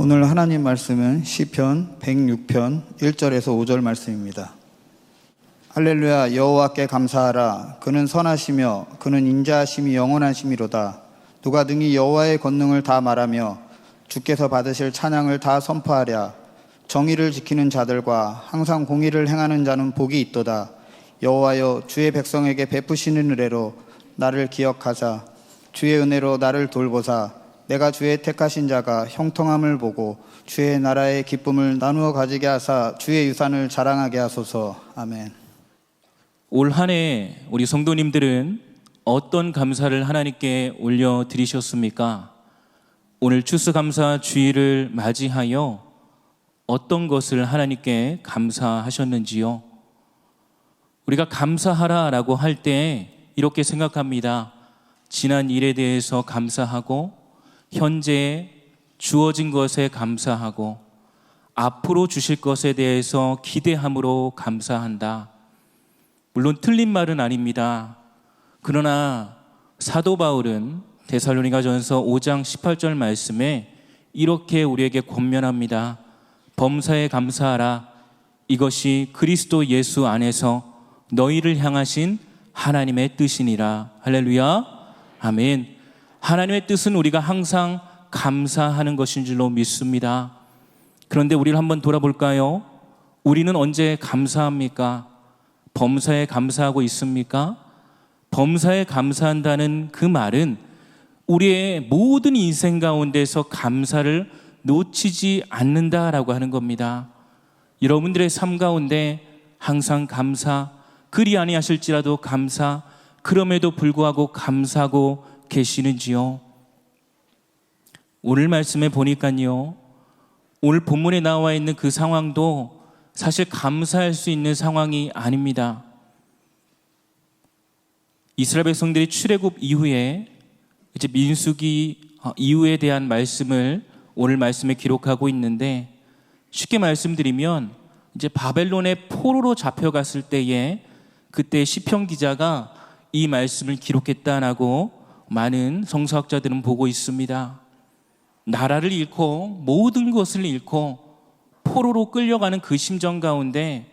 오늘 하나님 말씀은 시편 106편 1절에서 5절 말씀입니다. 할렐루야, 여호와께 감사하라. 그는 선하시며 그는 인자하심이 영원하심이로다. 누가 능히 여호와의 권능을 다 말하며 주께서 받으실 찬양을 다 선포하랴. 정의를 지키는 자들과 항상 공의를 행하는 자는 복이 있도다. 여호와여, 주의 백성에게 베푸시는 은혜로 나를 기억하사 주의 은혜로 나를 돌보사. 내가 주의 택하신 자가 형통함을 보고 주의 나라의 기쁨을 나누어 가지게 하사 주의 유산을 자랑하게 하소서. 아멘. 올 한 해 우리 성도님들은 어떤 감사를 하나님께 올려드리셨습니까? 오늘 추수감사 주일을 맞이하여 어떤 것을 하나님께 감사하셨는지요? 우리가 감사하라라고 할 때 이렇게 생각합니다. 지난 일에 대해서 감사하고, 현재 주어진 것에 감사하고, 앞으로 주실 것에 대해서 기대함으로 감사한다. 물론 틀린 말은 아닙니다. 그러나 사도 바울은 데살로니가전서 5장 18절 말씀에 이렇게 우리에게 권면합니다. 범사에 감사하라. 이것이 그리스도 예수 안에서 너희를 향하신 하나님의 뜻이니라. 할렐루야. 아멘. 하나님의 뜻은 우리가 항상 감사하는 것인 줄로 믿습니다. 그런데 우리를 한번 돌아볼까요? 우리는 언제 감사합니까? 범사에 감사하고 있습니까? 범사에 감사한다는 그 말은 우리의 모든 인생 가운데서 감사를 놓치지 않는다라고 하는 겁니다. 여러분들의 삶 가운데 항상 감사, 그리 아니하실지라도 감사, 그럼에도 불구하고 감사하고 계시는지요? 오늘 말씀에 보니까요, 오늘 본문에 나와 있는 그 상황도 사실 감사할 수 있는 상황이 아닙니다. 이스라엘 백성들이 출애굽 이후에 이제 민수기 이후에 대한 말씀을 오늘 말씀에 기록하고 있는데, 쉽게 말씀드리면 이제 바벨론의 포로로 잡혀갔을 때에 그때 시편 기자가 이 말씀을 기록했다라고 많은 성서학자들은 보고 있습니다. 나라를 잃고 모든 것을 잃고 포로로 끌려가는 그 심정 가운데,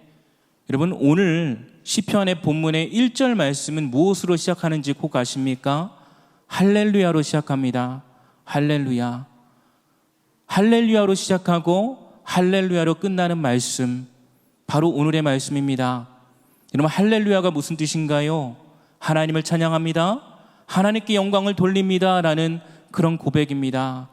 여러분 오늘 시편의 본문의 1절 말씀은 무엇으로 시작하는지 꼭 아십니까? 할렐루야로 시작합니다. 할렐루야. 할렐루야로 시작하고 할렐루야로 끝나는 말씀, 바로 오늘의 말씀입니다. 여러분, 할렐루야가 무슨 뜻인가요? 하나님을 찬양합니다, 하나님께 영광을 돌립니다 라는 그런 고백입니다.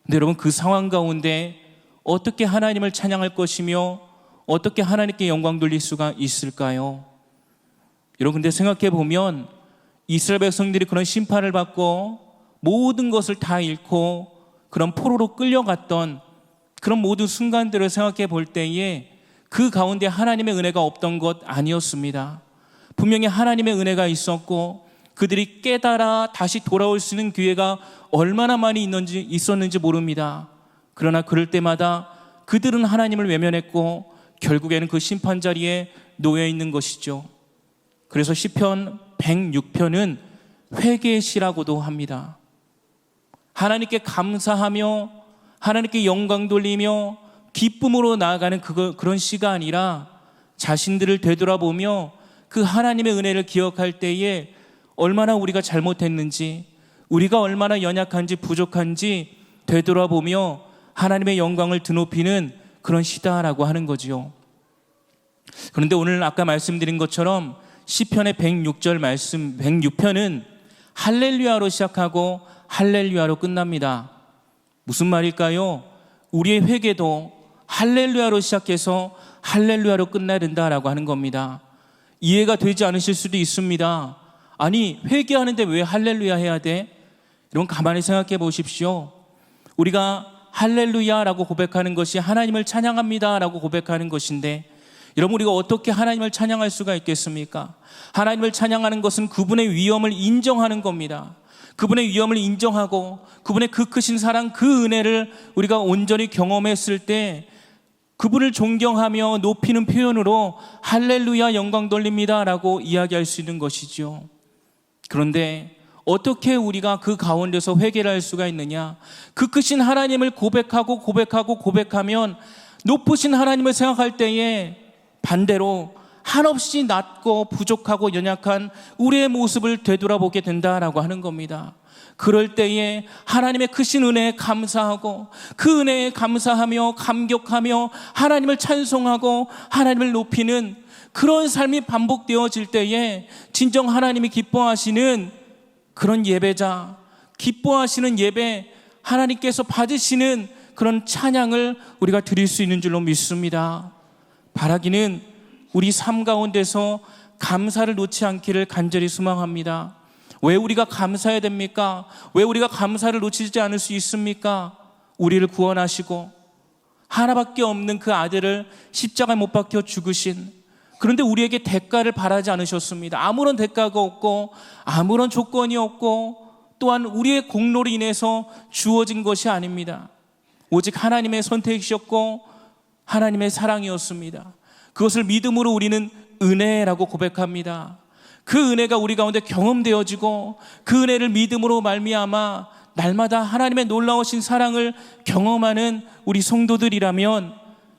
근데 여러분, 그 상황 가운데 어떻게 하나님을 찬양할 것이며 어떻게 하나님께 영광 돌릴 수가 있을까요? 여러분, 근데 생각해 보면 이스라엘 백성들이 그런 심판을 받고 모든 것을 다 잃고 그런 포로로 끌려갔던 그런 모든 순간들을 생각해 볼 때에 그 가운데 하나님의 은혜가 없던 것 아니었습니다. 분명히 하나님의 은혜가 있었고, 그들이 깨달아 다시 돌아올 수 있는 기회가 얼마나 많이 있었는지 모릅니다. 그러나 그럴 때마다 그들은 하나님을 외면했고 결국에는 그 심판 자리에 놓여 있는 것이죠. 그래서 시편 106편은 회개의 시라고도 합니다. 하나님께 감사하며 하나님께 영광 돌리며 기쁨으로 나아가는 그런 시가 아니라 자신들을 되돌아보며 그 하나님의 은혜를 기억할 때에 얼마나 우리가 잘못했는지, 우리가 얼마나 연약한지 부족한지 되돌아보며 하나님의 영광을 드높이는 그런 시다라고 하는 거지요. 그런데 오늘 아까 말씀드린 것처럼 시편의 106절 말씀, 106편은 할렐루야로 시작하고 할렐루야로 끝납니다. 무슨 말일까요? 우리의 회개도 할렐루야로 시작해서 할렐루야로 끝나야 된다라고 하는 겁니다. 이해가 되지 않으실 수도 있습니다. 아니, 회개하는데 왜 할렐루야 해야 돼? 여러분, 가만히 생각해 보십시오. 우리가 할렐루야라고 고백하는 것이 하나님을 찬양합니다라고 고백하는 것인데, 여러분, 우리가 어떻게 하나님을 찬양할 수가 있겠습니까? 하나님을 찬양하는 것은 그분의 위엄을 인정하는 겁니다. 그분의 위엄을 인정하고 그분의 그 크신 사랑, 그 은혜를 우리가 온전히 경험했을 때 그분을 존경하며 높이는 표현으로 할렐루야 영광 돌립니다 라고 이야기할 수 있는 것이죠. 그런데 어떻게 우리가 그 가운데서 회개를 할 수가 있느냐? 그 크신 하나님을 고백하면 높으신 하나님을 생각할 때에 반대로 한없이 낮고 부족하고 연약한 우리의 모습을 되돌아보게 된다라고 하는 겁니다. 그럴 때에 하나님의 크신 은혜에 감사하고 그 은혜에 감사하며 감격하며 하나님을 찬송하고 하나님을 높이는 그런 삶이 반복되어질 때에 진정 하나님이 기뻐하시는 그런 예배자, 기뻐하시는 예배, 하나님께서 받으시는 그런 찬양을 우리가 드릴 수 있는 줄로 믿습니다. 바라기는 우리 삶 가운데서 감사를 놓지 않기를 간절히 소망합니다. 왜 우리가 감사해야 됩니까? 왜 우리가 감사를 놓치지 않을 수 있습니까? 우리를 구원하시고 하나밖에 없는 그 아들을 십자가에 못 박혀 죽으신, 그런데 우리에게 대가를 바라지 않으셨습니다. 아무런 대가가 없고 아무런 조건이 없고 또한 우리의 공로로 인해서 주어진 것이 아닙니다. 오직 하나님의 선택이셨고 하나님의 사랑이었습니다. 그것을 믿음으로 우리는 은혜라고 고백합니다. 그 은혜가 우리 가운데 경험되어지고 그 은혜를 믿음으로 말미암아 날마다 하나님의 놀라우신 사랑을 경험하는 우리 성도들이라면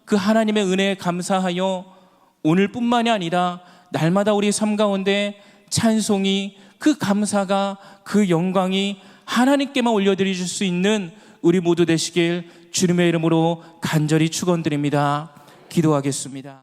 그 하나님의 은혜에 감사하여 오늘뿐만이 아니라 날마다 우리 삶 가운데 찬송이, 그 감사가, 그 영광이 하나님께만 올려드릴 수 있는 우리 모두 되시길 주님의 이름으로 간절히 축원드립니다. 기도하겠습니다.